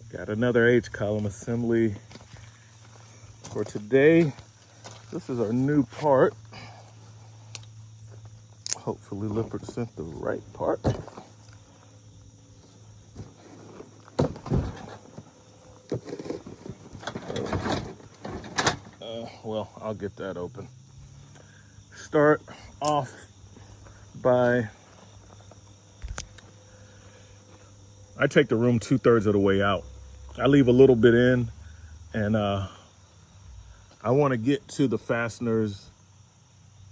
Got another H-column assembly for today. This is our new part. Hopefully Lippert sent the right part. Well, I'll get that open. Start off by, I take the room 2/3 of the way out. I leave a little bit in, and I want to get to the fasteners.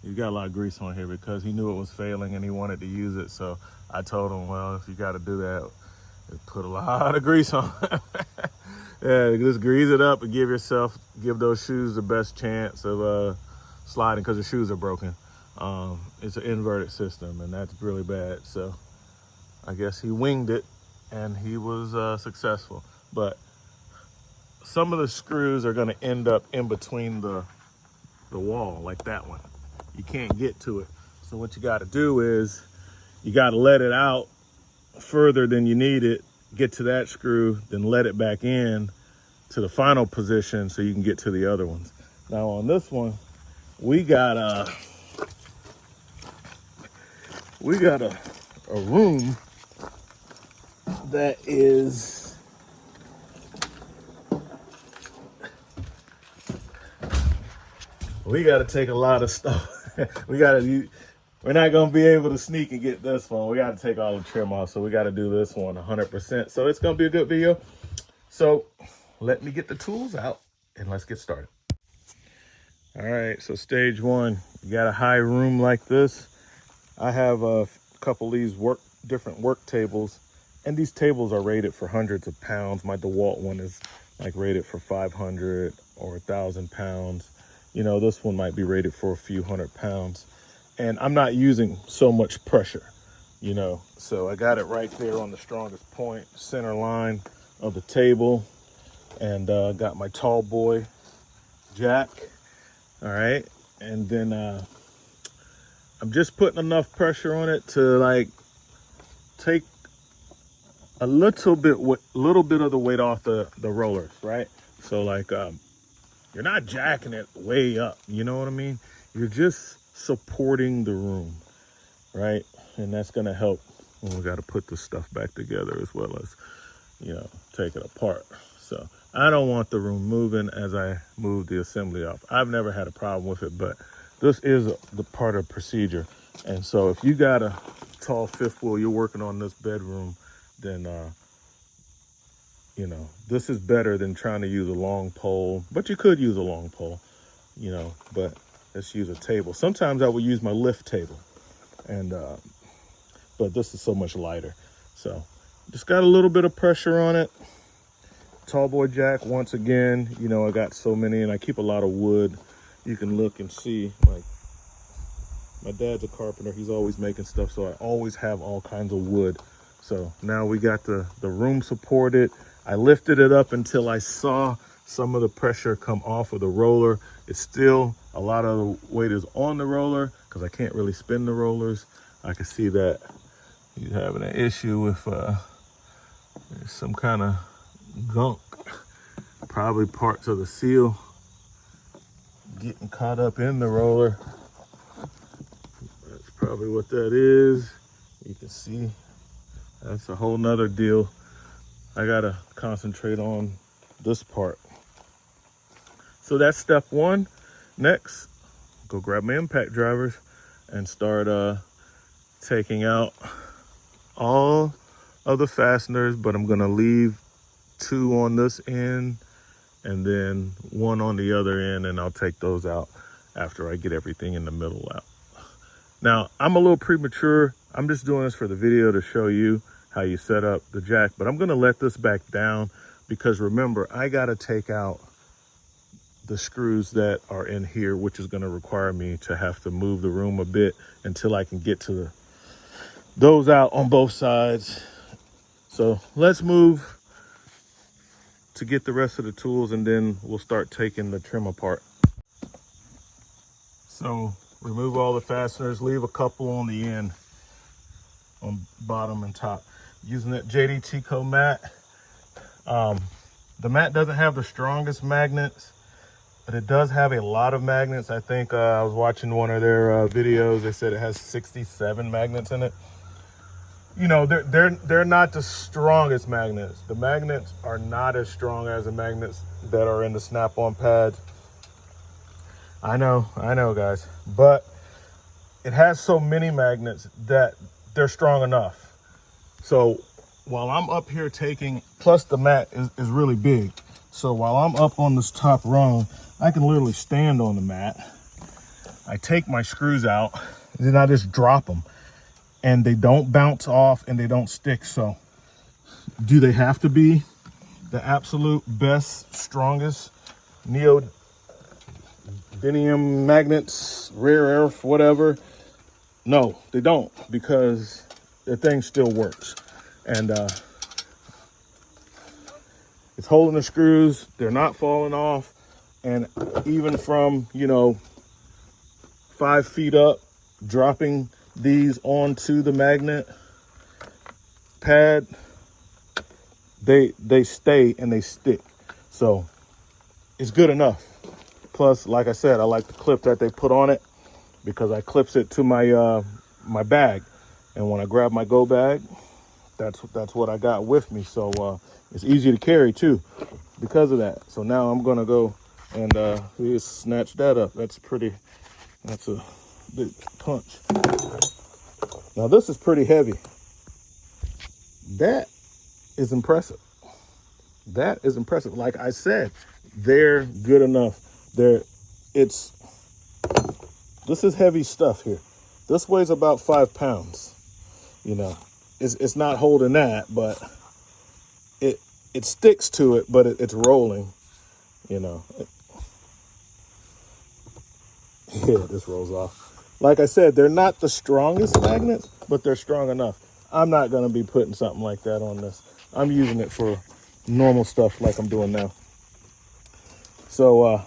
He's got a lot of grease on here because he knew it was failing and he wanted to use it. So I told him, well, if you got to do that, put a lot of grease on. Yeah, just grease it up and give those shoes the best chance of sliding, because the shoes are broken. It's an inverted system, and that's really bad. So I guess he winged it and he was successful. But some of the screws are going to end up in between the wall, like that one. You can't get to it. So what you got to do is you got to let it out further than you need it, get to that screw, then let it back in to the final position so you can get to the other ones. Now on this one, we got a room that is, we got to take a lot of stuff. We're not going to be able to sneak and get this one. We got to take all the trim off. So we got to do this one 100%. So it's going to be a good video. So let me get the tools out and let's get started. All right, so stage one, you got a high room like this. I have a couple of these different work tables, and these tables are rated for hundreds of pounds. My DeWalt one is like rated for 500 or 1,000 pounds. You know, this one might be rated for a few hundred pounds. And I'm not using so much pressure, you know. So I got it right there on the strongest point, center line of the table. And got my tall boy jack. All right. And then I'm just putting enough pressure on it to like take a little bit of the weight off the rollers, right? So like you're not jacking it way up, you know what I mean? You're just supporting the room, right? And that's gonna help when we gotta put this stuff back together, as well as, you know, take it apart. So I don't want the room moving as I move the assembly off. I've never had a problem with it, but this is the part of procedure. And so if you got a tall fifth wheel, you're working on this bedroom, then you know, this is better than trying to use a long pole. But you could use a long pole, you know, but let's use a table. Sometimes I would use my lift table, and but this is so much lighter. So just got a little bit of pressure on it. Tall boy jack, once again, you know, I got so many, and I keep a lot of wood. You can look and see, like, my dad's a carpenter. He's always making stuff, so I always have all kinds of wood. So now we got the room supported. I lifted it up until I saw some of the pressure come off of the roller. It's still, a lot of the weight is on the roller because I can't really spin the rollers. I can see that he's having an issue with there's some kind of gunk, probably parts of the seal getting caught up in the roller. That's probably what that is. You can see that's a whole nother deal. I gotta concentrate on this part. So that's step one. Next, go grab my impact drivers and start taking out all of the fasteners, but I'm gonna leave 2 on this end and then 1 on the other end, and I'll take those out after I get everything in the middle out. Now, I'm a little premature. I'm just doing this for the video to show you how you set up the jack, but I'm gonna let this back down because remember, I gotta take out the screws that are in here, which is going to require me to have to move the room a bit until I can get to those out on both sides. So let's move to get the rest of the tools, and then we'll start taking the trim apart. So remove all the fasteners, leave a couple on the end, on bottom and top. Using that JDT-Co mat. The mat doesn't have the strongest magnets, but it does have a lot of magnets. I think I was watching one of their videos. They said it has 67 magnets in it. You know, they're not the strongest magnets. The magnets are not as strong as the magnets that are in the snap-on pads. I know, guys, but it has so many magnets that they're strong enough. So while I'm up here taking, plus the mat is really big. So while I'm up on this top rung, I can literally stand on the mat. I take my screws out, and then I just drop them. And they don't bounce off and they don't stick. So do they have to be the absolute best, strongest neodymium magnets, rare earth, whatever? No, they don't, because the thing still works. And it's holding the screws. They're not falling off. And even from, you know, 5 feet up, dropping these onto the magnet pad, they stay and they stick. So it's good enough. Plus, like I said, I like the clip that they put on it, because I clips it to my my bag, and when I grab my go bag, that's what I got with me. So it's easy to carry too because of that. So now I'm gonna go and just snatch that up. That's a big punch. Now this is pretty heavy. That is impressive. That is impressive. Like I said, they're good enough. This is heavy stuff here. This weighs about 5 pounds. You know, it's not holding that, but it sticks to it, but it's rolling. You know, yeah, this rolls off. Like I said, they're not the strongest magnets, but they're strong enough. I'm not going to be putting something like that on this. I'm using it for normal stuff like I'm doing now. So,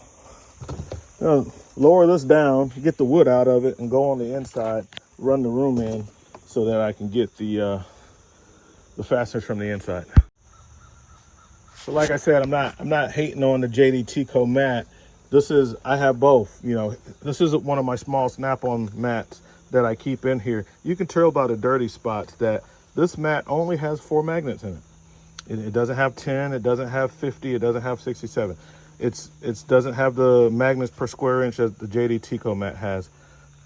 lower this down, get the wood out of it, and go on the inside, run the room in so that I can get the fasteners from the inside. So like I said, I'm not hating on the JDT-Co mat. I have both, you know. This is one of my small snap-on mats that I keep in here. You can tell by the dirty spots that this mat only has 4 magnets in it. It doesn't have 10, it doesn't have 50, it doesn't have 67. It doesn't have the magnets per square inch as the JDT-Co mat has.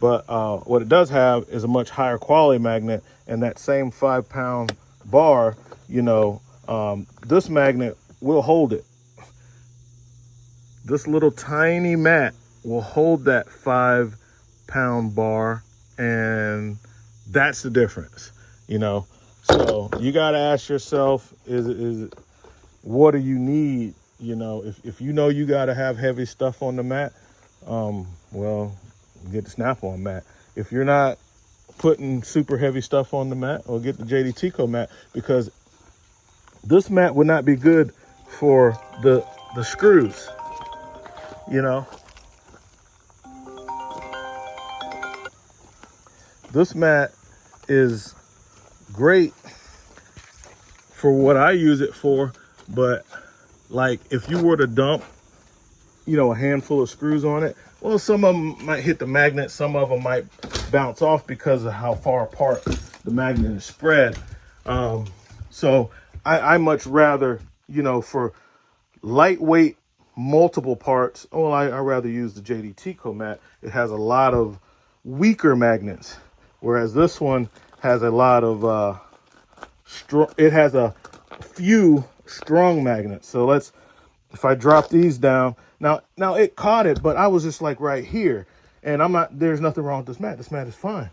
But what it does have is a much higher quality magnet, and that same 5-pound bar, you know, this magnet will hold it. This little tiny mat will hold that 5-pound bar, and that's the difference, you know. So you got to ask yourself, what do you need? You know, if you know you got to have heavy stuff on the mat, well, get the snap-on mat. If you're not putting super heavy stuff on the mat, or get the JDT-Co mat, because this mat would not be good for the screws. You know, this mat is great for what I use it for, but like if you were to dump, you know, a handful of screws on it, well, some of them might hit the magnet, some of them might bounce off because of how far apart the magnet is spread. So I much rather, you know, for lightweight multiple parts, I rather use the JDT-Co mat. It has a lot of weaker magnets, whereas this one has a lot of it has a few strong magnets. So if I drop these down, now it caught it, but I was just like right here, and there's nothing wrong with this mat. This mat is fine.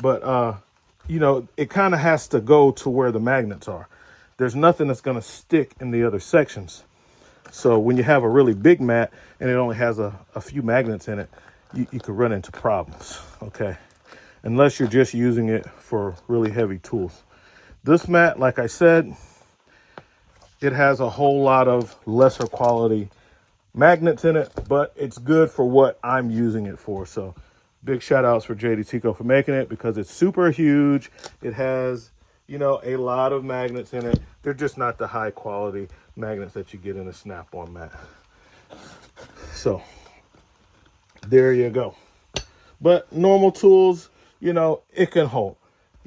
But you know, it kind of has to go to where the magnets are. There's nothing that's going to stick in the other sections. So when you have a really big mat and it only has a few magnets in it, you could run into problems, okay? Unless you're just using it for really heavy tools. This mat, like I said, it has a whole lot of lesser quality magnets in it, but it's good for what I'm using it for. So big shout outs for JD Tico for making it, because it's super huge. It has, you know, a lot of magnets in it. They're just not the high quality magnets that you get in a snap-on mat. So there you go. But normal tools, you know, it can hold.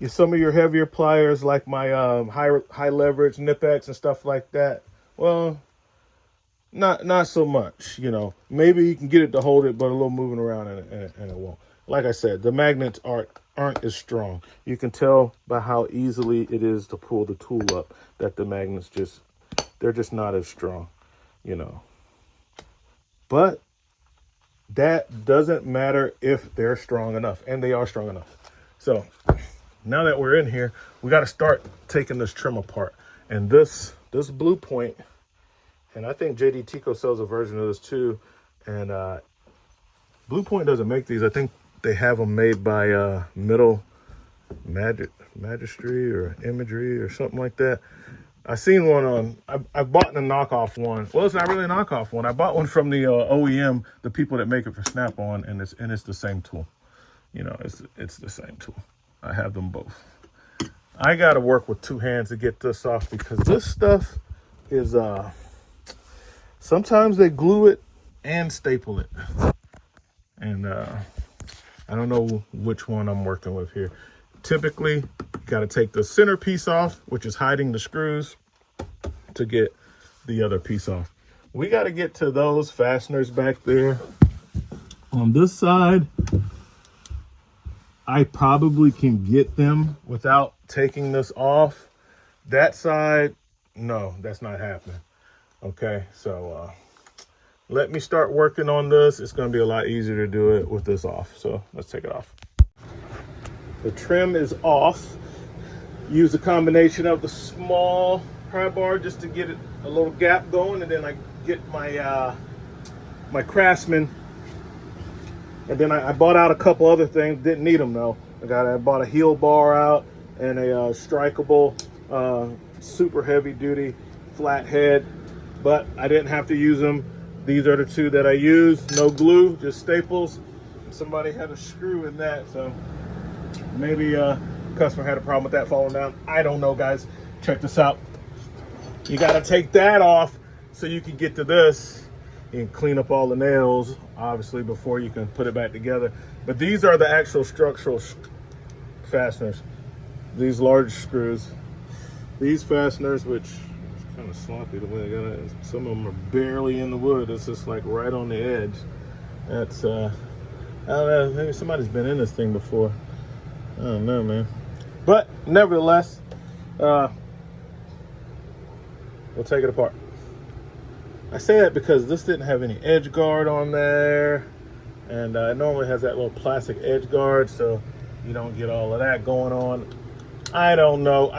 Some of your heavier pliers, like my high leverage Nipex and stuff like that, well, not so much. You know, maybe you can get it to hold it, but a little moving around and it won't. Like I said, the magnets aren't as strong. You can tell by how easily it is to pull the tool up that the magnets they're just not as strong, you know. But that doesn't matter if they're strong enough, and they are strong enough. So now that we're in here, we got to start taking this trim apart. And this Blue Point, and I think JD Tico sells a version of this too. And Blue Point doesn't make these. I think they have them made by Middle Magistry or Imagery or something like that. I seen one on, I bought a knockoff one. Well, it's not really a knockoff one. I bought one from the OEM, the people that make it for Snap-on, and it's the same tool. You know, it's the same tool. I have them both. I got to work with two hands to get this off, because this stuff is, sometimes they glue it and staple it. And I don't know which one I'm working with here. Typically, you got to take the center piece off, which is hiding the screws, to get the other piece off. We got to get to those fasteners back there. On this side, I probably can get them without taking this off. That side, no, that's not happening. Okay, so let me start working on this. It's going to be a lot easier to do it with this off. So let's take it off. The trim is off. Use a combination of the small pry bar just to get it a little gap going, and then I get my my Craftsman, and then I bought out a couple other things. Didn't need them though. I bought a heel bar out and a strikeable super heavy duty flat head, but I didn't have to use them. These are the two that I used. No glue, just staples. Somebody had a screw in that, so maybe customer had a problem with that falling down. I don't know, guys. Check this out. You got to take that off so you can get to this and clean up all the nails, obviously, before you can put it back together. But these are the actual structural fasteners. These large screws. These fasteners, which is kind of sloppy the way I got it. Some of them are barely in the wood. It's just like right on the edge. That's, I don't know, maybe somebody's been in this thing before. I don't know, man. But nevertheless, we'll take it apart. I say that because this didn't have any edge guard on there, and it normally has that little plastic edge guard, so you don't get all of that going on. I don't know.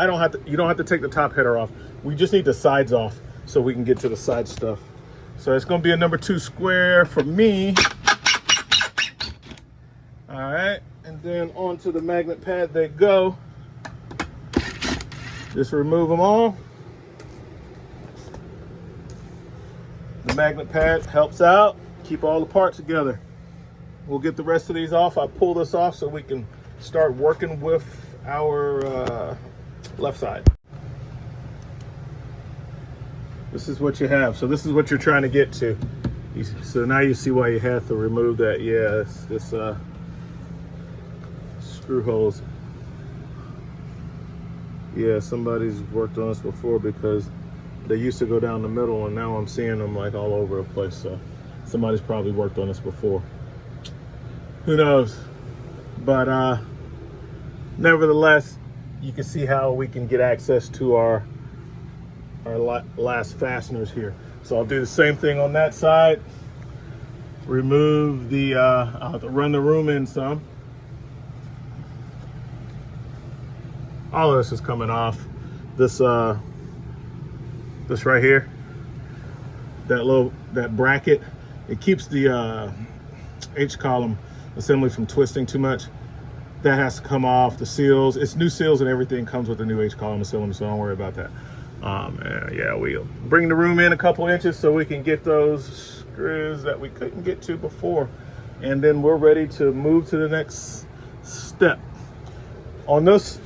You don't have to take the top header off. We just need the sides off so we can get to the side stuff. So it's going to be a number 2 square for me. All right, and then onto the magnet pad they go. Just remove them all. The magnet pad helps out, keep all the parts together. We'll get the rest of these off. I pull this off so we can start working with our left side. This is what you have. So this is what you're trying to get to. So now you see why you have to remove that. Yeah, this screw holes. Yeah, somebody's worked on this before, because they used to go down the middle, and now I'm seeing them like all over the place. So somebody's probably worked on this before. Who knows? But nevertheless, you can see how we can get access to our last fasteners here. So I'll do the same thing on that side. Remove the, I'll have to run the room in some. All of this is coming off. This right here, that bracket. It keeps the H-column assembly from twisting too much. That has to come off. The seals, it's new seals and everything comes with the new H-column assembly, so don't worry about that. Yeah, we'll bring the room in a couple inches so we can get those screws that we couldn't get to before, and then we're ready to move to the next step. On this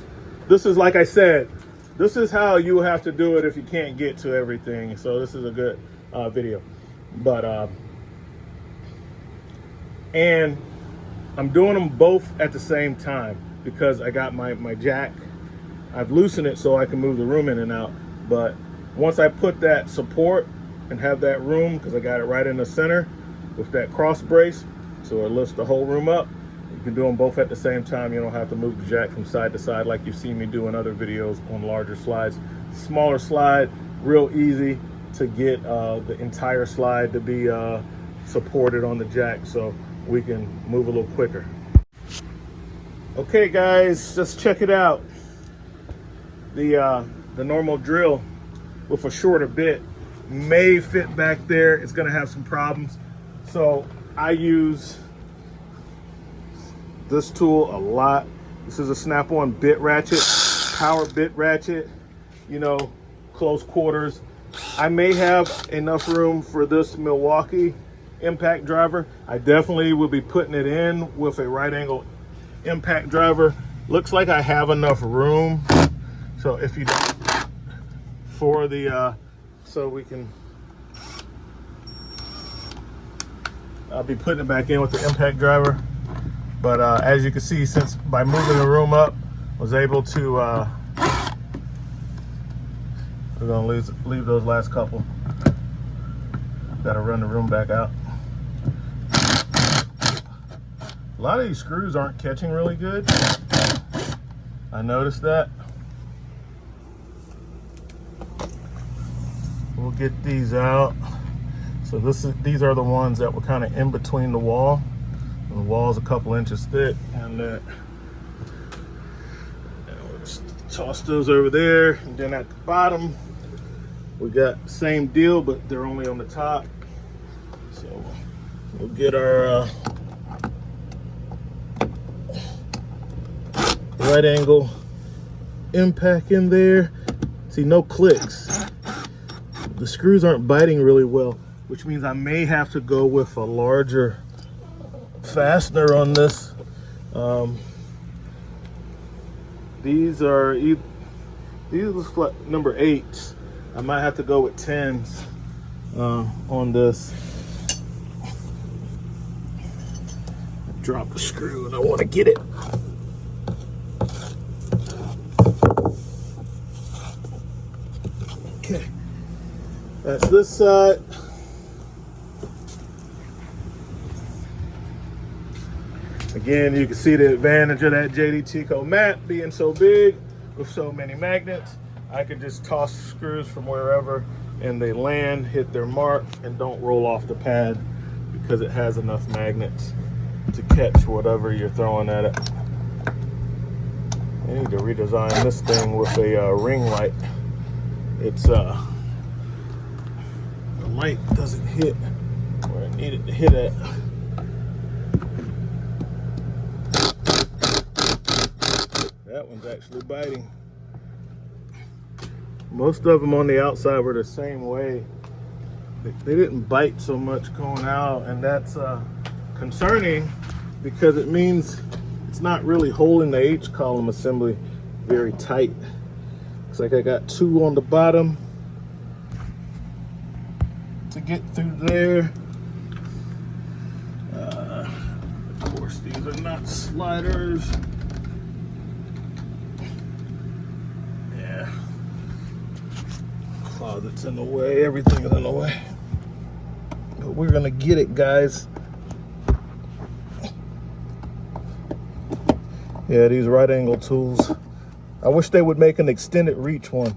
is, like I said, this is how you have to do it if you can't get to everything. So this is a good video, but and I'm doing them both at the same time because I got my jack. I've loosened it so I can move the room in and out. But once I put that support and have that room, because I got it right in the center with that cross brace, so it lifts the whole room up. You can do them both at the same time. You don't have to move the jack from side to side like you've seen me do in other videos on larger slides. Smaller slide, real easy to get the entire slide to be supported on the jack, so we can move a little quicker. Okay guys, just check it out. The normal drill with a shorter bit may fit back there. It's gonna have some problems. So I use this tool a lot. This is a snap-on bit ratchet, power bit ratchet, you know, close quarters. I may have enough room for this Milwaukee impact driver. I definitely will be putting it in with a right angle impact driver. Looks like I have enough room. So if you don't, for the, so we can, I'll be putting it back in with the impact driver. But as you can see, since by moving the room up, I was able to, we're gonna leave those last couple. Gotta run the room back out. A lot of these screws aren't catching really good. I noticed that. We'll get these out. So these are the ones that were kind of in between the wall. And the wall's a couple inches thick, and we'll just toss those over there. And then at the bottom, we got the same deal, but they're only on the top. So we'll get our right angle impact in there. See, no clicks. The screws aren't biting really well, which means I may have to go with a larger fastener on this. These look like number 8s. I might have to go with 10s on this. Drop the screw and I want to get it. Okay, that's this side. Again, you can see the advantage of that JD Tico mat being so big with so many magnets. I could just toss screws from wherever and they land, hit their mark, and don't roll off the pad because it has enough magnets to catch whatever you're throwing at it. I need to redesign this thing with a ring light. It's the light doesn't hit where I need it to hit at. That one's actually biting. Most of them on the outside were the same way. They didn't bite so much going out, and that's concerning because it means it's not really holding the H-column assembly very tight. Looks like I got 2 on the bottom to get through there. Of course, these are not sliders. Yeah. Closet's in the way, everything is in the way. But we're gonna get it, guys. Yeah, these right angle tools. I wish they would make an extended reach one.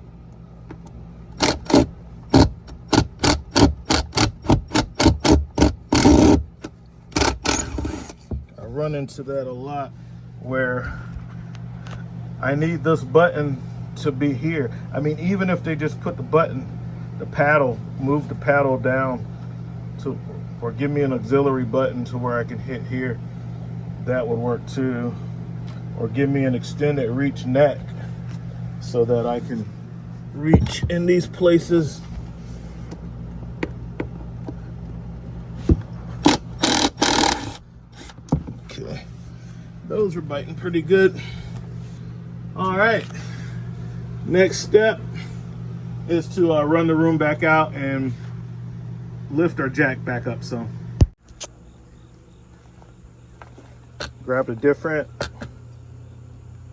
I run into that a lot where I need this button to be here. I mean, even if they just put the button the paddle, move the paddle down to, or give me an auxiliary button to where I can hit here. That would work too. Or give me an extended reach neck so that I can reach in these places. Okay, those are biting pretty good. All right, next step is to run the room back out and lift our jack back up some. Grab a different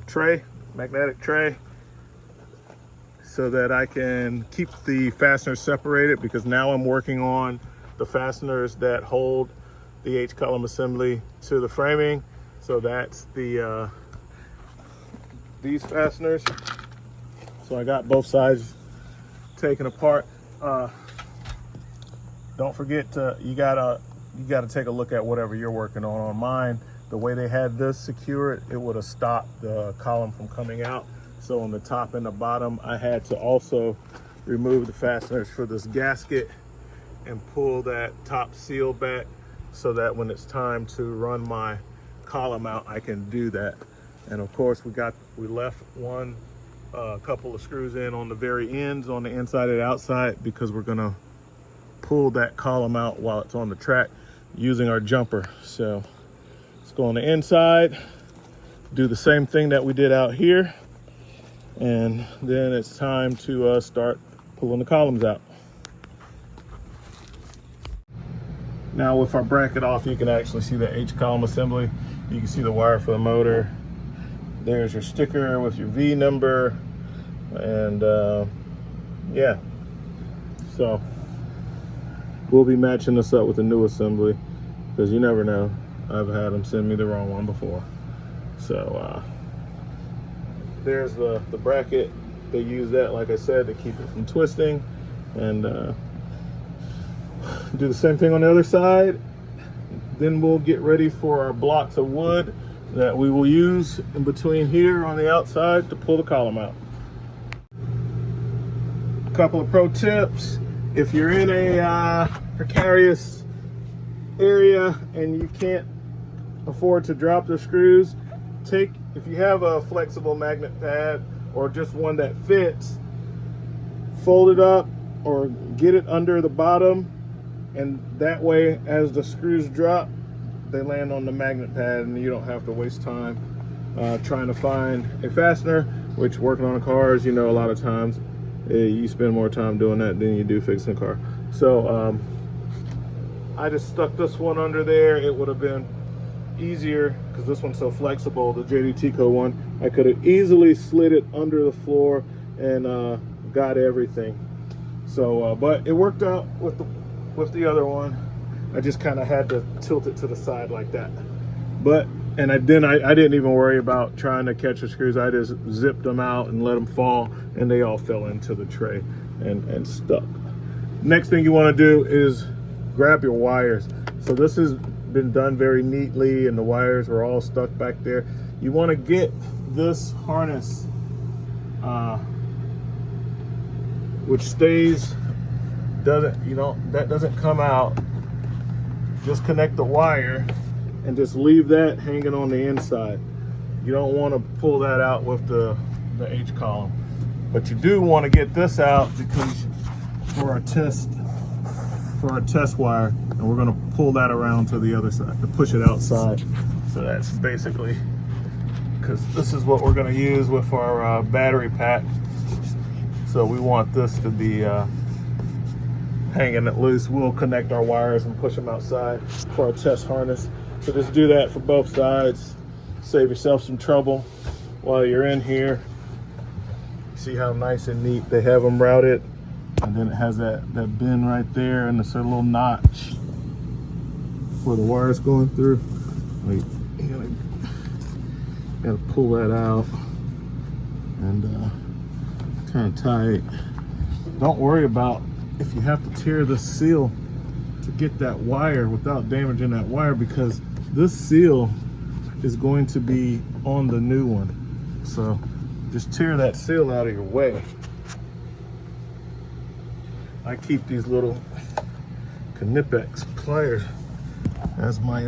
tray, magnetic tray, so that I can keep the fasteners separated, because now I'm working on the fasteners that hold the H-Column assembly to the framing. So that's the these fasteners. So I got both sides taken apart. Don't forget to, you gotta take a look at whatever you're working on. On mine, the way they had this secured, it would have stopped the column from coming out. So on the top and the bottom, I had to also remove the fasteners for this gasket and pull that top seal back so that when it's time to run my column out, I can do that. And of course, we left one couple of screws in on the very ends, on the inside and outside, because we're gonna pull that column out while it's on the track using our jumper. So let's go on the inside, do the same thing that we did out here, and then it's time to start pulling the columns out. Now with our bracket off, you can actually see the H-Column assembly. You can see the wire for the motor. There's your sticker with your V number, and yeah, so we'll be matching this up with a new assembly, because you never know. I've had them send me the wrong one before. So there's the bracket. They use that, like I said, to keep it from twisting, and do the same thing on the other side. Then we'll get ready for our blocks of wood that we will use in between here on the outside to pull the column out. A couple of pro tips: if you're in a precarious area and you can't afford to drop the screws, if you have a flexible magnet pad or just one that fits, fold it up or get it under the bottom, and that way as the screws drop, they land on the magnet pad and you don't have to waste time trying to find a fastener, which, working on cars, you know, a lot of times you spend more time doing that than you do fixing a car. So I just stuck this one under there. It would have been easier because this one's so flexible, the JDTco one. I could have easily slid it under the floor and got everything. So but it worked out with the other one. I just kind of had to tilt it to the side like that. But I didn't even worry about trying to catch the screws. I just zipped them out and let them fall, and they all fell into the tray and stuck. Next thing you want to do is grab your wires. So this has been done very neatly, and the wires are all stuck back there. You want to get this harness, which stays, that doesn't come out. Just connect the wire and just leave that hanging on the inside. You don't want to pull that out with the H-Column, but you do want to get this out because for our test wire, and we're going to pull that around to the other side to push it outside. So that's basically, because this is what we're going to use with our battery pack. So we want this to be hanging it loose. We'll connect our wires and push them outside for our test harness. So just do that for both sides. Save yourself some trouble while you're in here. See how nice and neat they have them routed, and then it has that bend right there, and it's a little notch where the wire's going through. Like, you gotta pull that out, and kind of tight. Don't worry about if you have to tear the seal to get that wire without damaging that wire, because this seal is going to be on the new one. So just tear that seal out of your way. I keep these little Knipex pliers as my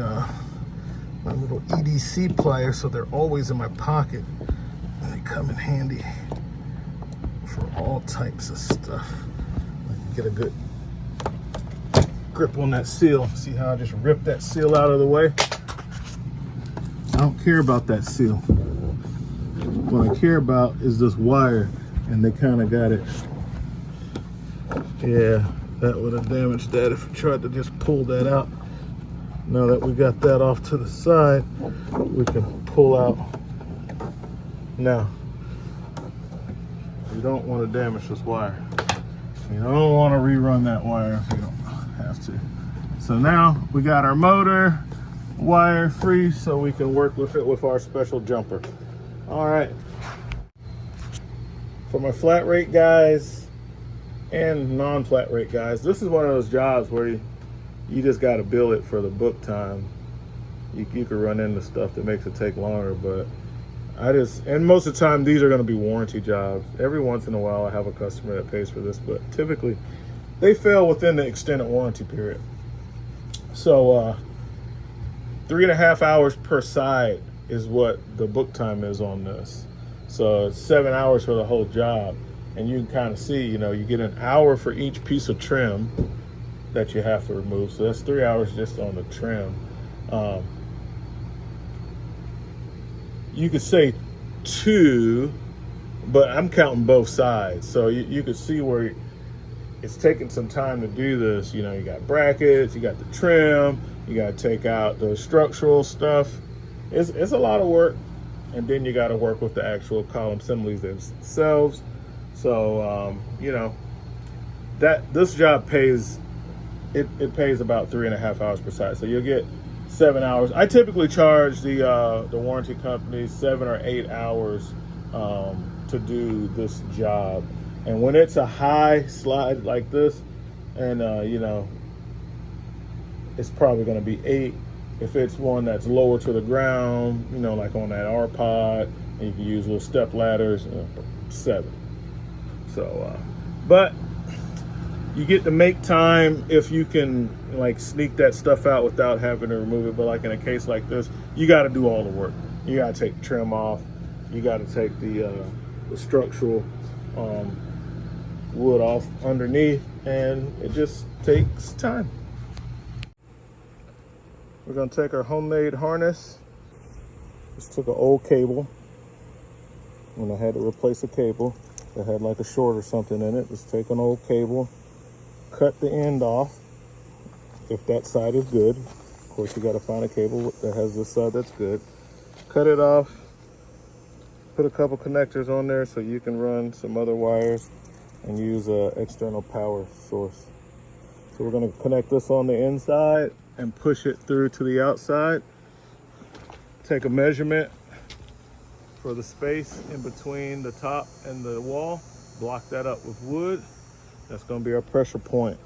my little EDC pliers, so they're always in my pocket, and they come in handy for all types of stuff. I can get a good grip on that seal. See how I just ripped that seal out of the way? I don't care about that seal. What I care about is this wire, and they kind of got it. Yeah, that would have damaged that if I tried to just pull that out. Now that we got that off to the side, we can pull out. Now, you don't want to damage this wire. You don't want to rerun that wire if you don't have to. So now we got our motor wire free, so we can work with it with our special jumper. All right. For my flat rate guys and non-flat rate guys, this is one of those jobs where you just got to bill it for the book time. You could run into stuff that makes it take longer, but and most of the time these are going to be warranty jobs. Every once in a while I have a customer that pays for this, but typically they fail within the extended warranty period. So 3.5 hours per side is what the book time is on this. So it's 7 hours for the whole job. And you can kind of see, you get an hour for each piece of trim that you have to remove. So that's 3 hours just on the trim. You could say 2, but I'm counting both sides. So you could see where it's taking some time to do this. You got brackets, you got the trim, you got to take out the structural stuff. It's a lot of work. And then you got to work with the actual column assemblies themselves. So, this job pays, it pays about 3.5 hours per side. So you'll get 7 hours. I typically charge the warranty company 7 or 8 hours to do this job. And when it's a high slide like this, and it's probably going to be 8. If it's one that's lower to the ground, like on that R-pod, and you can use little step ladders, 7. So, but you get to make time if you can like sneak that stuff out without having to remove it. But like in a case like this, you got to do all the work. You got to take the trim off. You got to take the structural wood off underneath, and it just takes time. We're gonna take our homemade harness. Just took an old cable, and I had to replace a cable that had like a short or something in it. Just take an old cable, cut the end off if that side is good. Of course, you gotta find a cable that has this side that's good. Cut it off, put a couple connectors on there so you can run some other wires and use an external power source. So we're gonna connect this on the inside and push it through to the outside. Take a measurement for the space in between the top and the wall. Block that up with wood. That's gonna be our pressure point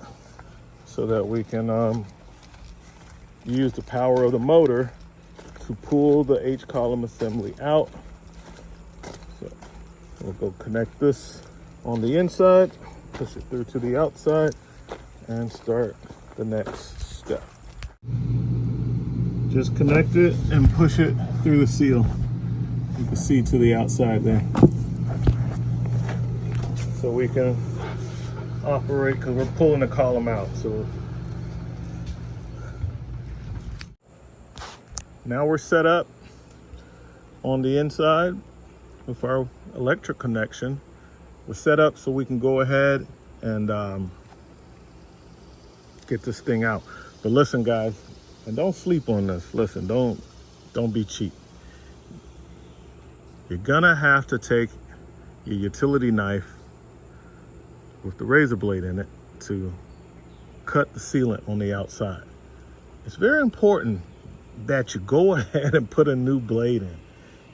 so that we can use the power of the motor to pull the H-column assembly out. So we'll go connect this on the inside, push it through to the outside, and start the next step. Just connect it and push it through the seal. You can see to the outside there. So we can operate, because we're pulling the column out. So now we're set up on the inside with our electric connection. We're set up so we can go ahead and get this thing out. But listen, guys, and don't sleep on this. Listen, don't be cheap. You're gonna have to take your utility knife with the razor blade in it to cut the sealant on the outside. It's very important that you go ahead and put a new blade in.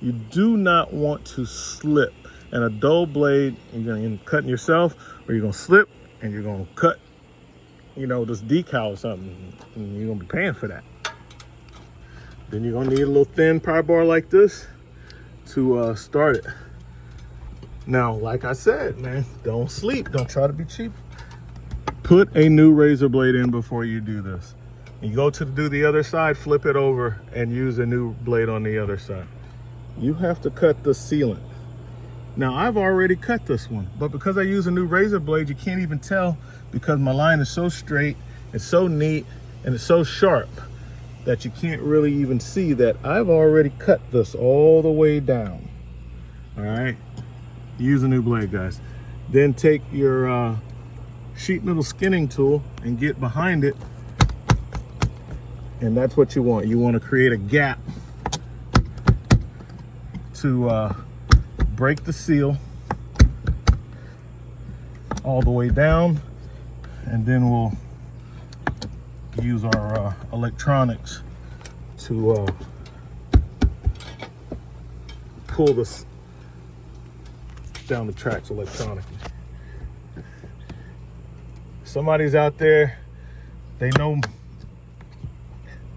You do not want to slip. And a dull blade, you're gonna cutting yourself, or you're gonna slip and you're gonna cut, this decal or something, and you're gonna be paying for that. Then you're gonna need a little thin pry bar like this to start it. Now, like I said, man, don't sleep. Don't try to be cheap. Put a new razor blade in before you do this. You go to do the other side, flip it over, and use a new blade on the other side. You have to cut the sealant. Now, I've already cut this one, but because I use a new razor blade, you can't even tell because my line is so straight, it's so neat, and it's so sharp that you can't really even see that I've already cut this all the way down. All right, use a new blade, guys. Then take your sheet metal skinning tool and get behind it. And that's what you want. You want to create a gap to break the seal all the way down. And then we'll use our electronics to pull this down the tracks electronically. Somebody's out there, they know,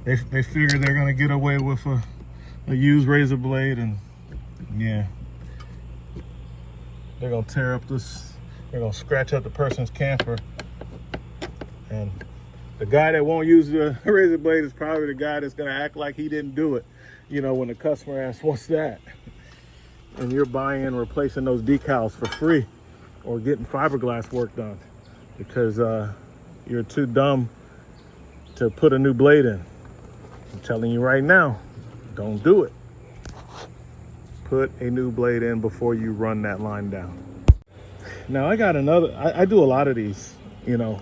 they figure they're gonna get away with a used razor blade, and yeah, they're gonna tear up this, they're gonna scratch up the person's camper. And the guy that won't use the razor blade is probably the guy that's gonna act like he didn't do it, you know, when the customer asks, what's that? And you're buying and replacing those decals for free or getting fiberglass work done because you're too dumb to put a new blade in. I'm telling you right now, don't do it. Put a new blade in before you run that line down. Now I got another, I do a lot of these, you know.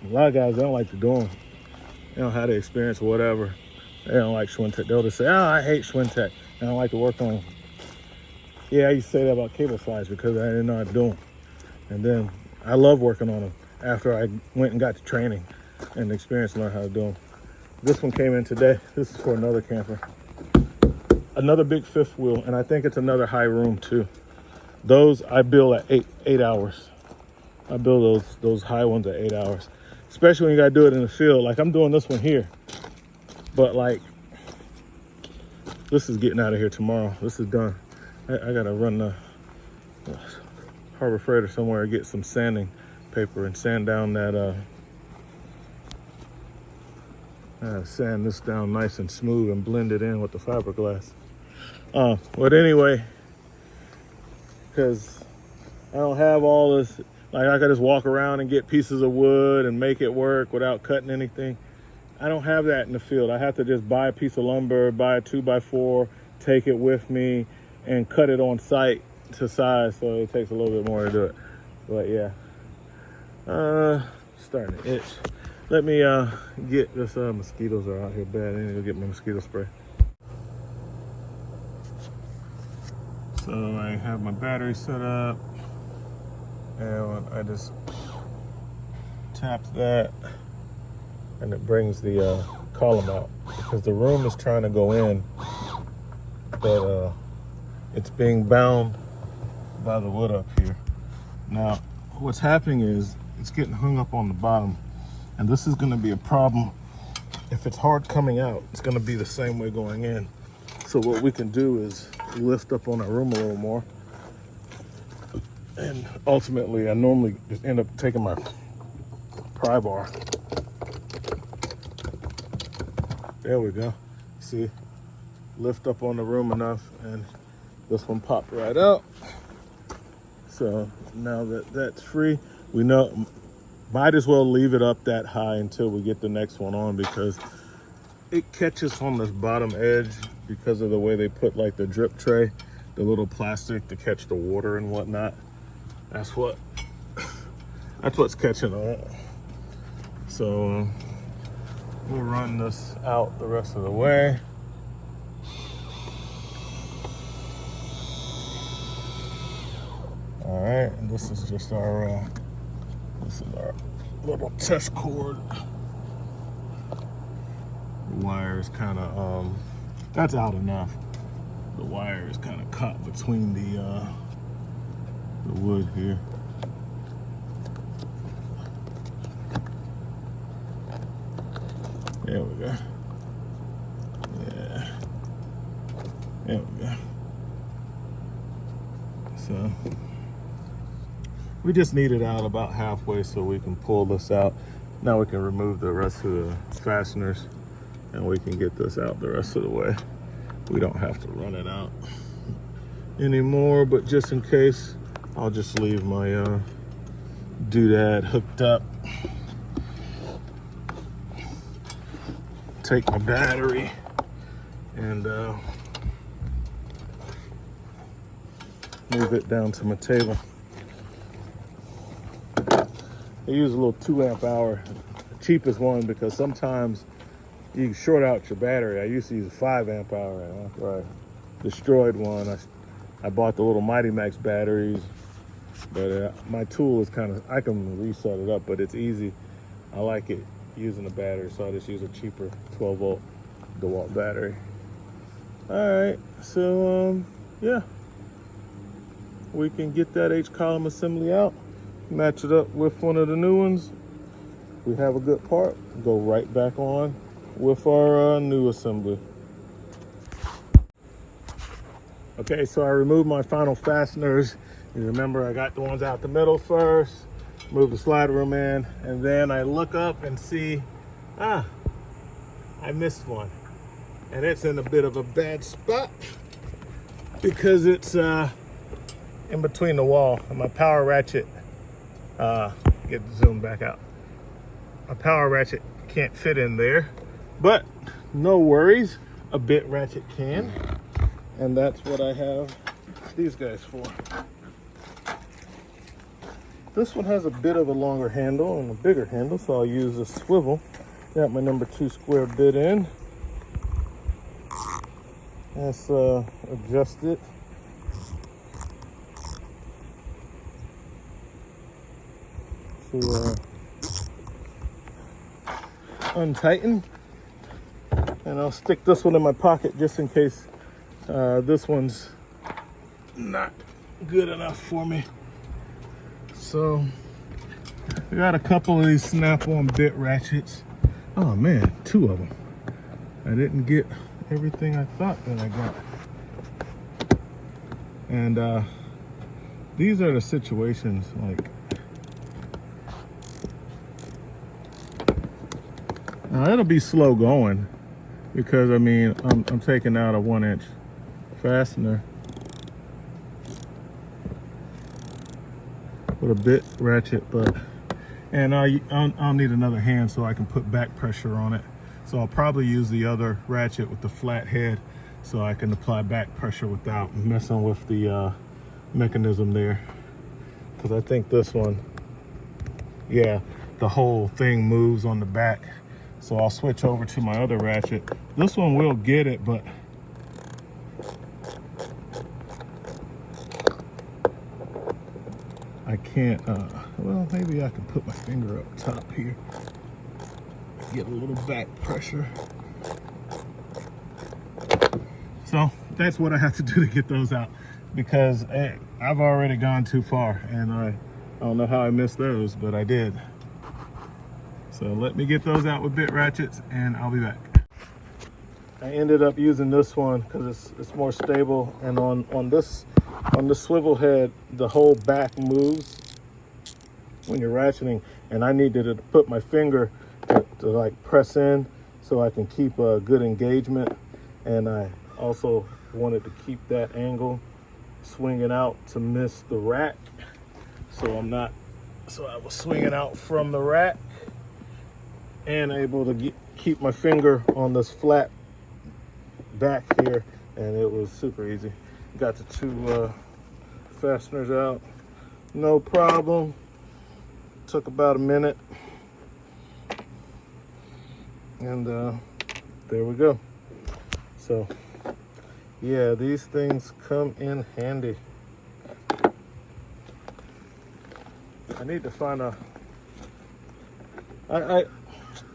A lot of guys don't like to do them. They don't have the experience or whatever. They don't like Schwintek. They'll just say, oh, I hate Schwintek. I don't like to work on them. Yeah, I used to say that about cable slides because I didn't know how to do them. And then I love working on them after I went and got the training and the experience to learn how to do them. This one came in today. This is for another camper. Another big fifth wheel, and I think it's another high room too. Those I build at eight hours. I build those high ones at 8 hours. Especially when you gotta do it in the field. Like I'm doing this one here. But like, this is getting out of here tomorrow. This is done. I gotta run the Harbor Freight or somewhere and get some sanding paper and sand down that, sand this down nice and smooth and blend it in with the fiberglass. But anyway, because I don't have all this, like I could just walk around and get pieces of wood and make it work without cutting anything. I don't have that in the field. I have to just buy a piece of lumber, buy a 2x4, take it with me and cut it on site to size, so it takes a little bit more to do it. But yeah, starting to itch. Let me get this, mosquitoes are out here bad. I need to go get my mosquito spray. So I have my battery set up and I just tap that and it brings the column out because the room is trying to go in, but it's being bound by the wood up here. Now, what's happening is it's getting hung up on the bottom, and this is going to be a problem. If it's hard coming out, it's going to be the same way going in. So what we can do is lift up on our room a little more. And ultimately, I normally just end up taking my pry bar. There we go. See, lift up on the room enough, and this one popped right out. So now that that's free, we know, might as well leave it up that high until we get the next one on, because it catches on this bottom edge because of the way they put like the drip tray, the little plastic to catch the water and whatnot. That's what's catching on it. So we'll run this out the rest of the way. All right, and this is just our little test cord. The wire is kind of that's out enough. The wire is kind of caught between the wood here. There we go. Yeah. There we go. So We just need it out about halfway so we can pull this out. Now we can remove the rest of the fasteners and we can get this out the rest of the way. We don't have to run it out anymore, but just in case, I'll just leave my doodad hooked up. Take my battery and move it down to my table. I use a little 2 amp hour, the cheapest one, because sometimes you can short out your battery. I used to use a 5 amp hour, and after I destroyed one, I bought the little Mighty Max batteries. But my tool is I can reset it up, but it's easy. I like it using a battery, so I just use a cheaper 12 volt DeWalt battery. All right, so yeah, we can get that H-Column assembly out, match it up with one of the new ones. We have a good part, go right back on with our new assembly. Okay, so I removed my final fasteners. You remember I got the ones out the middle first, move the slide room in, and then I look up and see, I missed one. And it's in a bit of a bad spot because it's in between the wall, and my power ratchet, get the zoom back out. My power ratchet can't fit in there, but no worries, a bit ratchet can. And that's what I have these guys for. This one has a bit of a longer handle and a bigger handle, so I'll use a swivel. Got my number 2 square bit in. Let's adjust it. To untighten. And I'll stick this one in my pocket just in case this one's not good enough for me. So we got a couple of these snap-on bit ratchets. Oh man, 2 of them. I didn't get everything I thought that I got. And these are the situations, like, now it'll be slow going because I mean I'm taking out a 1-inch fastener with a bit ratchet, and I'll need another hand so I can put back pressure on it. So I'll probably use the other ratchet with the flat head so I can apply back pressure without messing with the mechanism there. Because I think this one, yeah, the whole thing moves on the back. So I'll switch over to my other ratchet. This one will get it, but I can't, well, maybe I can put my finger up top here. Get a little back pressure. So that's what I have to do to get those out, because I've already gone too far, and I don't know how I missed those, but I did. So let me get those out with bit ratchets and I'll be back. I ended up using this one because it's more stable, and on the swivel head, the whole back moves when you're ratcheting, and I needed to put my finger to like press in so I can keep a good engagement, and I also wanted to keep that angle swinging out to miss the rack, so I was swinging out from the rack and able to keep my finger on this flat back here, and it was super easy. Got the 2 fasteners out, no problem. Took about a minute, and there we go. So yeah, these things come in handy. I need to find I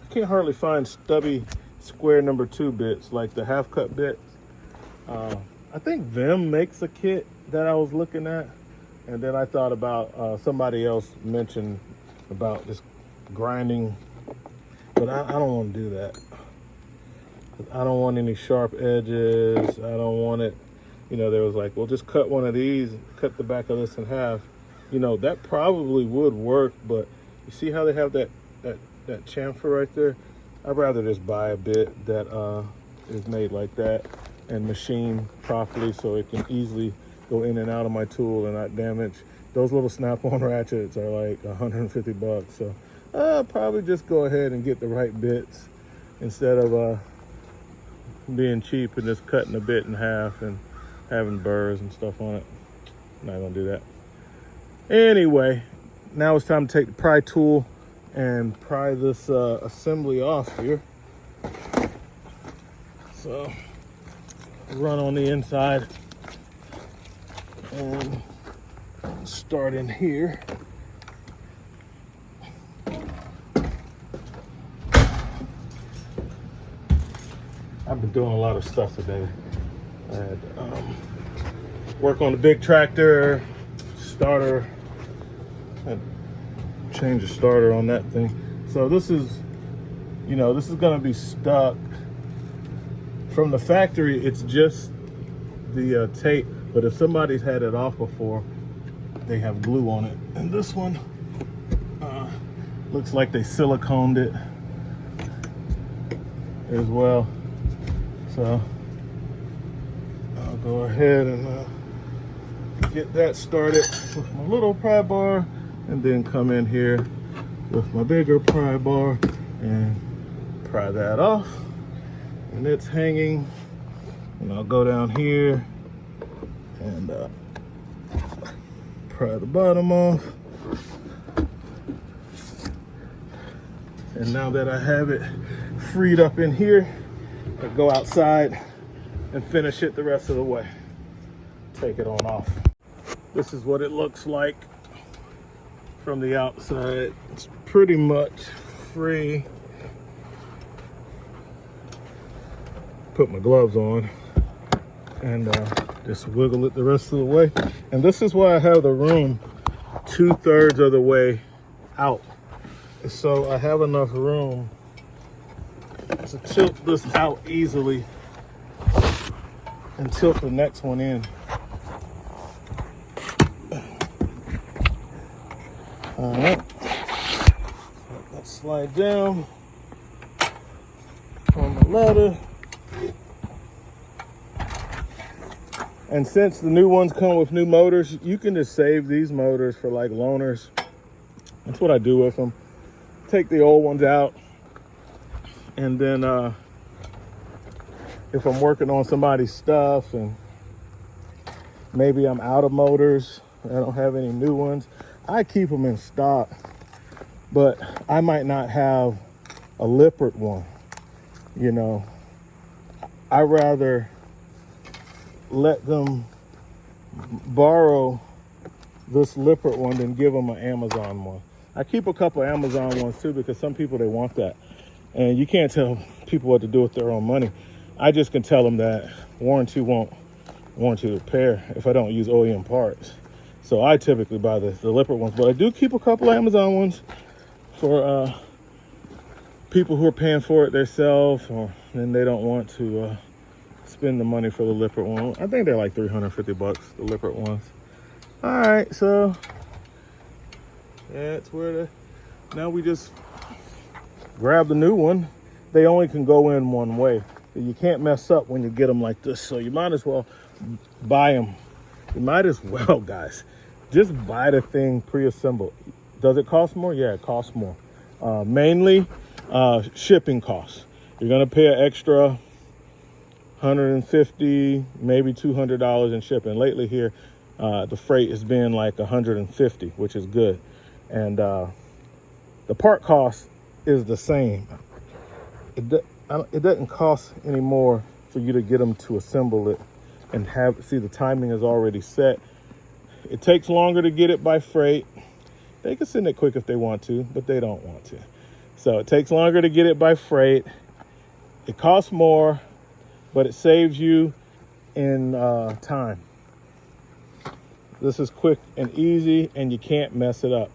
can't hardly find stubby square number 2 bits, like the half cut bits. I think Vim makes a kit that I was looking at, and then I thought about somebody else mentioned about just grinding, but I don't want to do that. I don't want any sharp edges. I don't want it, you know, there was like, well, just cut one of these, cut the back of this in half, you know, that probably would work, but you see how they have that chamfer right there? I'd rather just buy a bit that is made like that and machined properly so it can easily go in and out of my tool and not damage. Those little snap-on ratchets are like 150 bucks. So I'll probably just go ahead and get the right bits instead of being cheap and just cutting a bit in half and having burrs and stuff on it. I'm not gonna do that. Anyway, now it's time to take the pry tool and pry this assembly off here. So run on the inside and start in here. I've been doing a lot of stuff today. I had work on the big tractor, starter, I change the starter on that thing. So this is, you know, this is gonna be stuck. From the factory, it's just the tape, but if somebody's had it off before, they have glue on it. And this one looks like they siliconed it as well. So I'll go ahead and get that started with my little pry bar, and then come in here with my bigger pry bar and pry that off. And it's hanging, and I'll go down here and pry the bottom off. And now that I have it freed up in here, I go outside and finish it the rest of the way. Take it on off. This is what it looks like from the outside. It's pretty much free. Put my gloves on and just wiggle it the rest of the way. And this is why I have the room 2/3 of the way out. So I have enough room to tilt this out easily and tilt the next one in. All right, let's slide down on the ladder. And since the new ones come with new motors, you can just save these motors for like loaners. That's what I do with them. Take the old ones out, and then if I'm working on somebody's stuff and maybe I'm out of motors, I don't have any new ones, I keep them in stock, but I might not have a Lippert one. You know, I rather let them borrow this Lippert one than give them an Amazon one. I keep a couple Amazon ones too, because some people, they want that. And you can't tell people what to do with their own money. I just can tell them that warranty won't warranty repair if I don't use OEM parts. So I typically buy the Lippert ones, but I do keep a couple Amazon ones for people who are paying for it themselves, or then they don't want to spend the money for the Lippert one. I think they're like 350 bucks, the Lippert ones. All right, so that's where now we just grab the new one. They only can go in one way. You can't mess up when you get them like this, so you might as well buy them. You might as well, guys, just buy the thing pre-assembled. Does it cost more? Yeah, it costs more. Mainly shipping costs. You're gonna pay an extra $150, maybe $200 in shipping. Lately here, the freight has been like $150, which is good. And the part cost is the same. It doesn't cost any more for you to get them to assemble it and see the timing is already set. It takes longer to get it by freight. They can send it quick if they want to, but they don't want to. So it takes longer to get it by freight. It costs more, but it saves you in time. This is quick and easy, and you can't mess it up.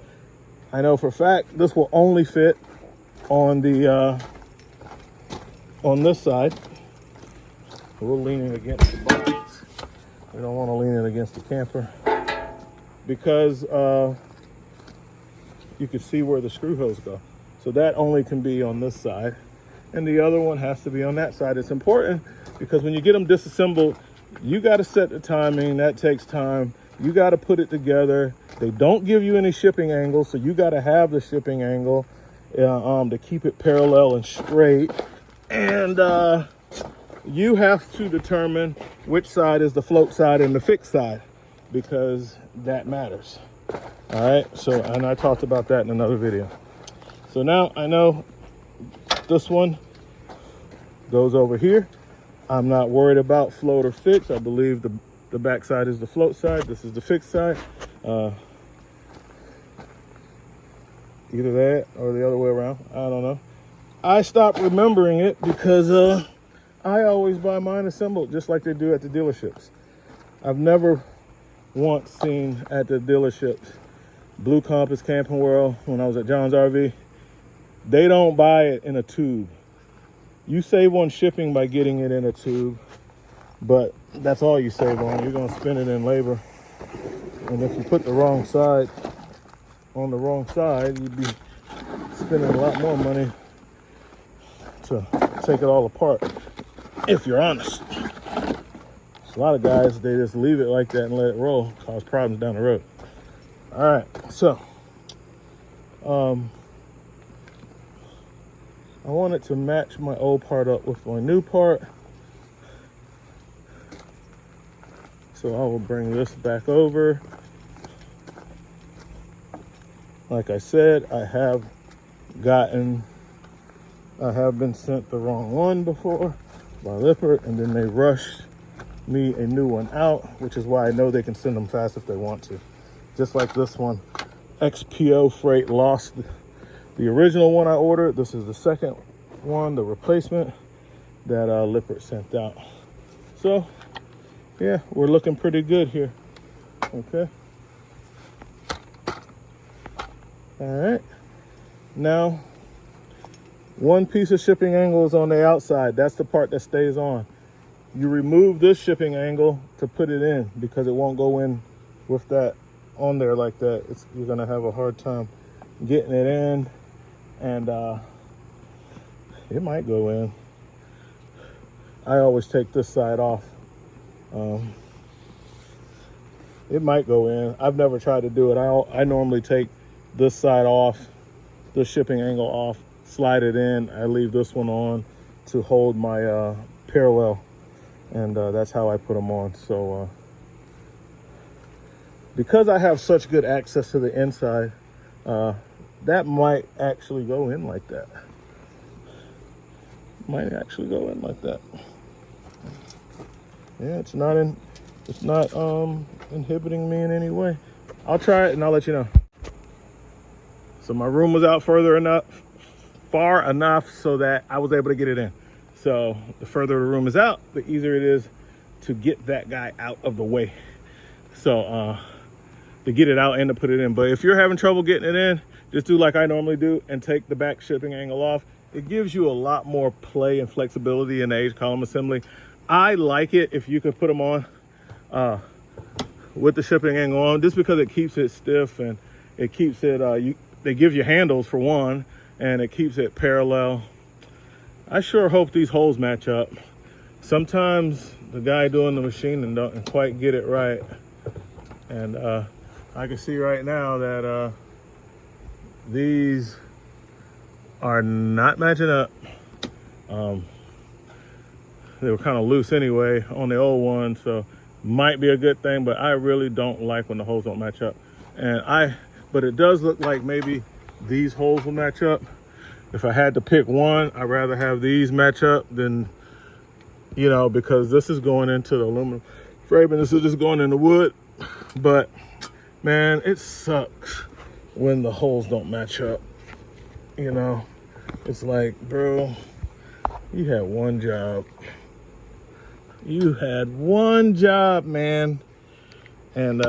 I know for a fact this will only fit on the on this side. We'll lean it against the box. We don't want to lean it against the camper. because you can see where the screw holes go. So that only can be on this side, and the other one has to be on that side. It's important because when you get them disassembled, you got to set the timing. That takes time. You got to put it together. They don't give you any shipping angle, so you got to have the shipping angle to keep it parallel and straight. And you have to determine which side is the float side and the fixed side, because that matters. All right, so, and I talked about that in another video. So now I know this one goes over here. I'm not worried about float or fix. I believe the back side is the float side. This is the fixed side. Either that or the other way around. I don't know. I stopped remembering it because I always buy mine assembled just like they do at the dealerships. I've never once seen at the dealerships, Blue Compass, Camping World, when I was at John's RV, they don't buy it in a tube. You save on shipping by getting it in a tube, but that's all you save on. You're gonna spend it in labor. And if you put the wrong side on the wrong side, you'd be spending a lot more money to take it all apart, if you're honest. A lot of guys, they just leave it like that and let it roll, cause problems down the road. All right, so I wanted to match my old part up with my new part. So I will bring this back over. Like I said, I have been sent the wrong one before by Lippert, and then they rushed me a new one out, which is why I know they can send them fast if they want to. Just like this one, XPO Freight lost the original one I ordered. This is the second one, the replacement that Lippert sent out. So yeah, we're looking pretty good here. Okay. All right. Now, one piece of shipping angle is on the outside. That's the part that stays on. You remove this shipping angle to put it in because it won't go in with that on there like that. You're gonna have a hard time getting it in, and it might go in. I always take this side off. It might go in. I've never tried to do it. I normally take this side off, the shipping angle off, slide it in. I leave this one on to hold my parallel, and that's how I put them on. So because I have such good access to the inside, that might actually go in like that. Might actually go in like that. Yeah, it's not inhibiting me in any way. I'll try it and I'll let you know. So my room was out far enough so that I was able to get it in. So the further the room is out, the easier it is to get that guy out of the way. So to get it out and to put it in. But if you're having trouble getting it in, just do like I normally do and take the back shipping angle off. It gives you a lot more play and flexibility in the H-Column assembly. I like it if you could put them on with the shipping angle on, just because it keeps it stiff and it keeps it, they give you handles for one, and it keeps it parallel. I sure hope these holes match up. Sometimes the guy doing the machining doesn't quite get it right. And I can see right now that these are not matching up. They were kind of loose anyway on the old one, so might be a good thing, but I really don't like when the holes don't match up. But it does look like maybe these holes will match up. If I had to pick one, I'd rather have these match up than, because this is going into the aluminum frame and this is just going in the wood. But man, it sucks when the holes don't match up. It's like, bro, you had one job. You had one job, man. And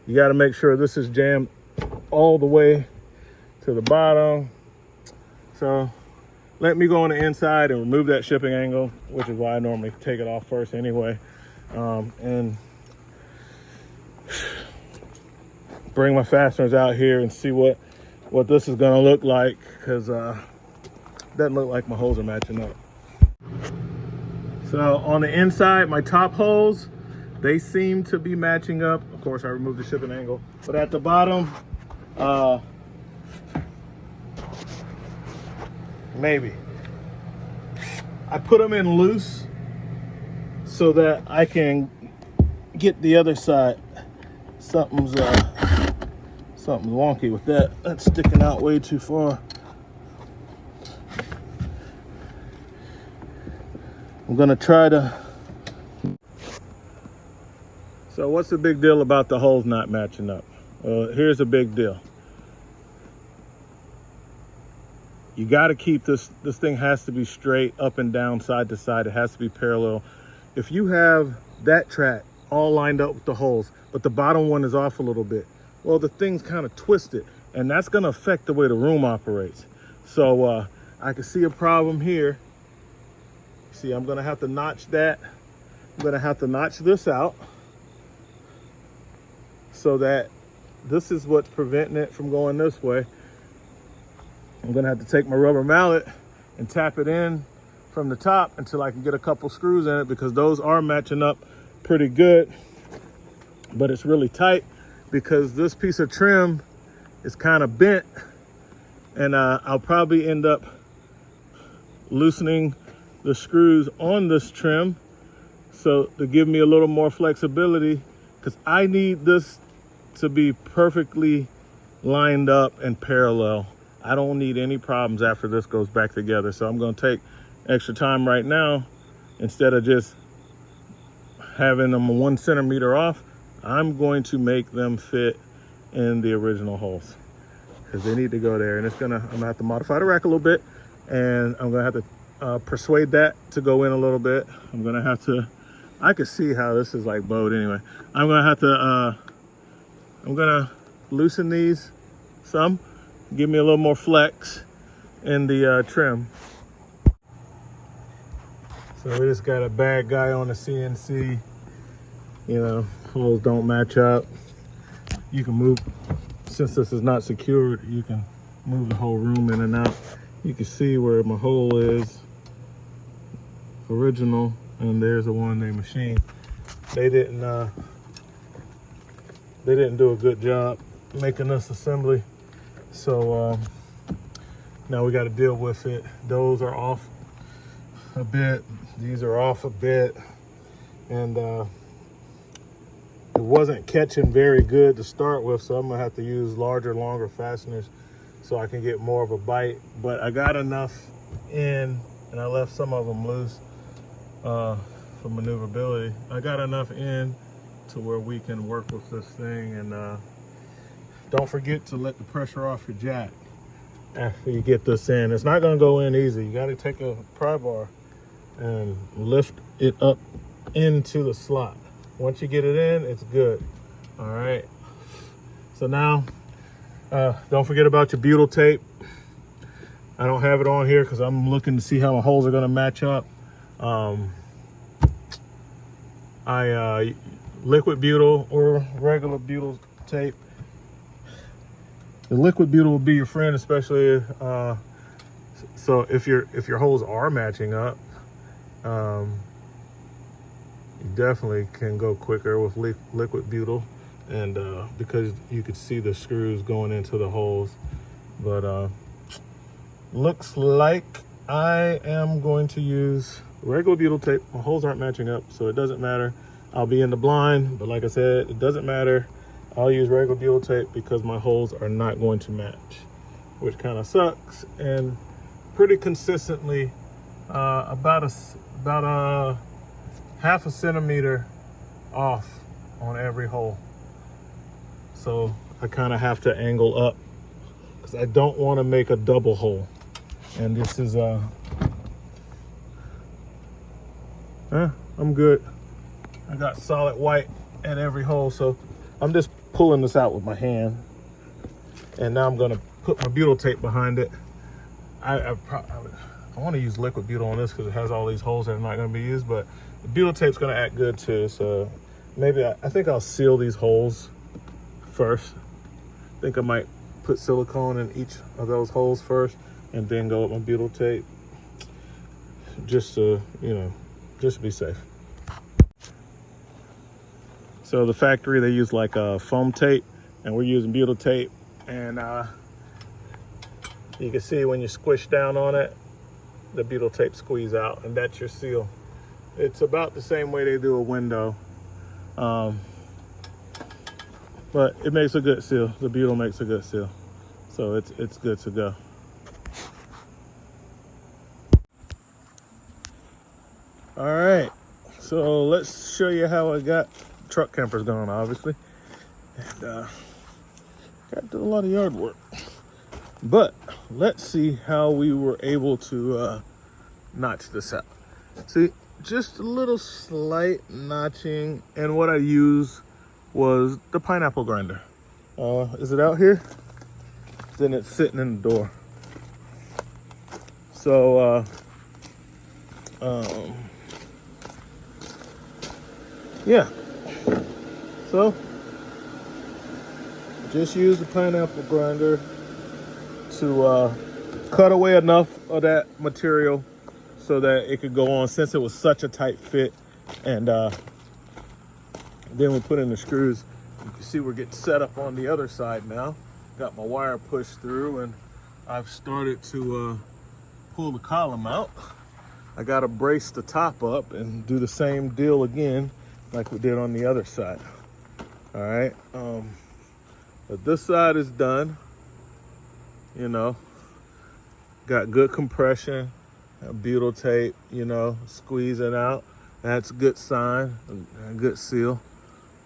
you got to make sure this is jammed all the way to the bottom. So let me go on the inside and remove that shipping angle, which is why I normally take it off first anyway. And bring my fasteners out here and see what this is gonna look like, because doesn't look like my holes are matching up. So on the inside, my top holes, they seem to be matching up. Of course, I removed the shipping angle, but at the bottom, maybe. I put them in loose so that I can get the other side. Something's wonky with that. That's sticking out way too far. I'm gonna try to. So what's the big deal about the holes not matching up? Here's a big deal. You got to keep this thing has to be straight up and down, side to side. It has to be parallel. If you have that track all lined up with the holes, but the bottom one is off a little bit, well, the thing's kind of twisted, and that's going to affect the way the room operates. So I can see a problem here. See, I'm going to have to notch that. I'm going to have to notch this out so that this is what's preventing it from going this way. I'm gonna have to take my rubber mallet and tap it in from the top until I can get a couple screws in it, because those are matching up pretty good, but it's really tight because this piece of trim is kind of bent, and I'll probably end up loosening the screws on this trim so to give me a little more flexibility, because I need this to be perfectly lined up and parallel. I don't need any problems after this goes back together. So I'm going to take extra time right now. Instead of just having them 1 centimeter off, I'm going to make them fit in the original holes, because they need to go there. And I'm gonna have to modify the rack a little bit, and I'm gonna have to persuade that to go in a little bit. I'm gonna have to, I can see how this is like bowed anyway. I'm gonna have to, I'm gonna loosen these some, give me a little more flex in the trim. So we just got a bad guy on the CNC. You know, holes don't match up. You can move, since this is not secured, you can move the whole room in and out. You can see where my hole is, original, and there's the one they machined. They didn't do a good job making this assembly. So now we got to deal with it. Those are off a bit, these are off a bit, and it wasn't catching very good to start with, so I'm gonna have to use larger, longer fasteners so I can get more of a bite. But I got enough in, and I left some of them loose for maneuverability. I got enough in to where we can work with this thing. And don't forget to let the pressure off your jack after you get this in. It's not gonna go in easy. You gotta take a pry bar and lift it up into the slot. Once you get it in, it's good. All right. So now, don't forget about your butyl tape. I don't have it on here because I'm looking to see how my holes are gonna match up. Liquid butyl or regular butyl tape. The liquid butyl will be your friend, especially so if your holes are matching up. You definitely can go quicker with liquid butyl, and because you could see the screws going into the holes. But looks like I am going to use regular butyl tape. My holes aren't matching up, so it doesn't matter. I'll be in the blind, but like I said, it doesn't matter. I'll use regular butyl tape because my holes are not going to match, which kind of sucks. And pretty consistently, about a half a centimeter off on every hole. So I kind of have to angle up because I don't want to make a double hole. And this is I'm good. I got solid white at every hole, so I'm just pulling this out with my hand. And now I'm gonna put my butyl tape behind it. I want to use liquid butyl on this because it has all these holes that are not going to be used, but the butyl tape's going to act good too. So maybe I think I'll seal these holes first think I might put silicone in each of those holes first and then go with my butyl tape, just to, you know, just to be safe. So the factory, they use like a foam tape, and we're using butyl tape. And you can see when you squish down on it, the butyl tape squeeze out, and that's your seal. It's about the same way they do a window, but it makes a good seal. The butyl makes a good seal, so it's good to go. All right, so let's show you how I got truck campers going, obviously. And got to do a lot of yard work, but let's see how we were able to notch this out. See, just a little slight notching, and what I used was the pineapple grinder. Is it out here? Then it's sitting in the door. So yeah, so just use the pineapple grinder to cut away enough of that material so that it could go on, since it was such a tight fit. And then we put in the screws. You can see we're getting set up on the other side now. Got my wire pushed through, and I've started to pull the column out. I got to brace the top up and do the same deal again like we did on the other side. All right, but this side is done. You know, got good compression, butyl tape, you know, squeeze it out. That's a good sign, a good seal.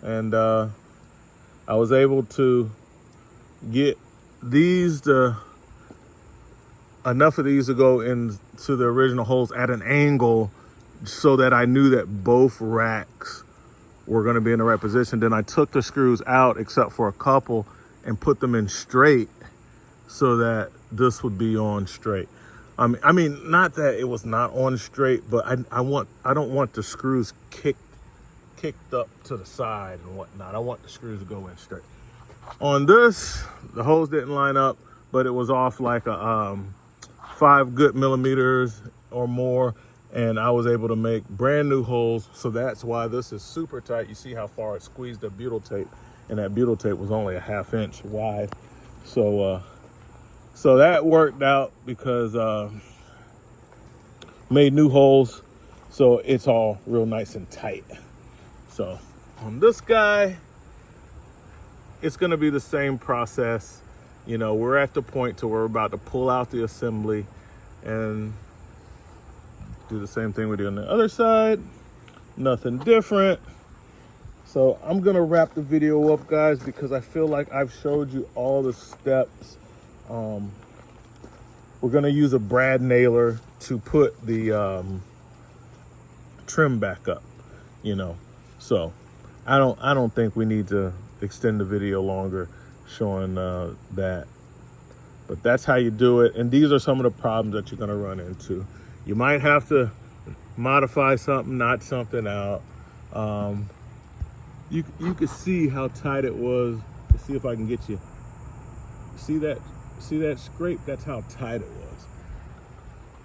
And I was able to get these enough of these to go into the original holes at an angle so that I knew that both racks were going to be in the right position. Then I took the screws out, except for a couple, and put them in straight so that this would be on straight. I mean, not that it was not on straight, but I don't want the screws kicked up to the side and whatnot. I want the screws to go in straight. On this, the holes didn't line up, but it was off like a 5 good millimeters or more, and I was able to make brand new holes. So that's why this is super tight. You see how far it squeezed the butyl tape, and that butyl tape was only a 1/2 inch wide. So so that worked out because made new holes, so it's all real nice and tight. So on this guy, it's gonna be the same process. You know, we're at the point to where we're about to pull out the assembly and do the same thing we do on the other side. Nothing different. So I'm gonna wrap the video up, guys, because I feel like I've showed you all the steps. We're gonna use a brad nailer to put the trim back up, you know. So I don't think we need to extend the video longer showing that, but that's how you do it. And these are some of the problems that you're gonna run into. You might have to modify something, notch something out. You can see how tight it was. Let's see if I can get you. See that scrape? That's how tight it was.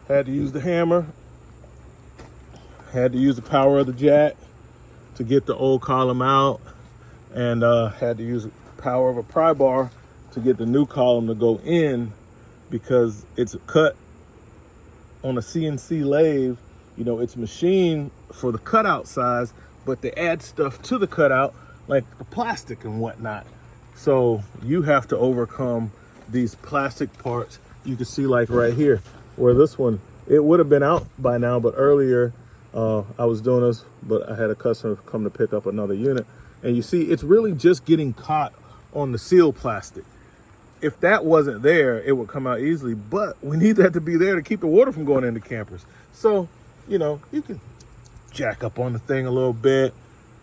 Had to use the hammer. Had to use the power of the jack to get the old column out, and had to use the power of a pry bar to get the new column to go in, because it's cut on a CNC lathe. You know, it's machined for the cutout size, but they add stuff to the cutout like the plastic and whatnot. So you have to overcome these plastic parts. You can see like right here where this one, it would have been out by now, but earlier I was doing this, but I had a customer come to pick up another unit, and you see it's really just getting caught on the seal plastic. If that wasn't there, it would come out easily, but we need that to be there to keep the water from going into campers. So, you know, you can jack up on the thing a little bit,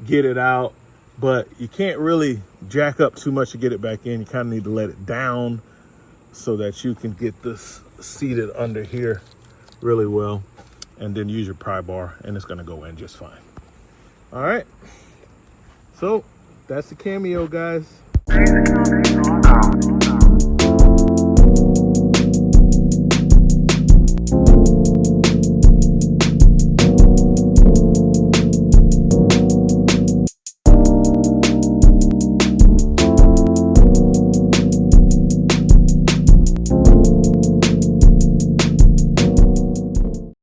get it out, but you can't really jack up too much to get it back in. You kind of need to let it down so that you can get this seated under here really well, and then use your pry bar, and it's gonna go in just fine. All right, so that's the Cameo, guys.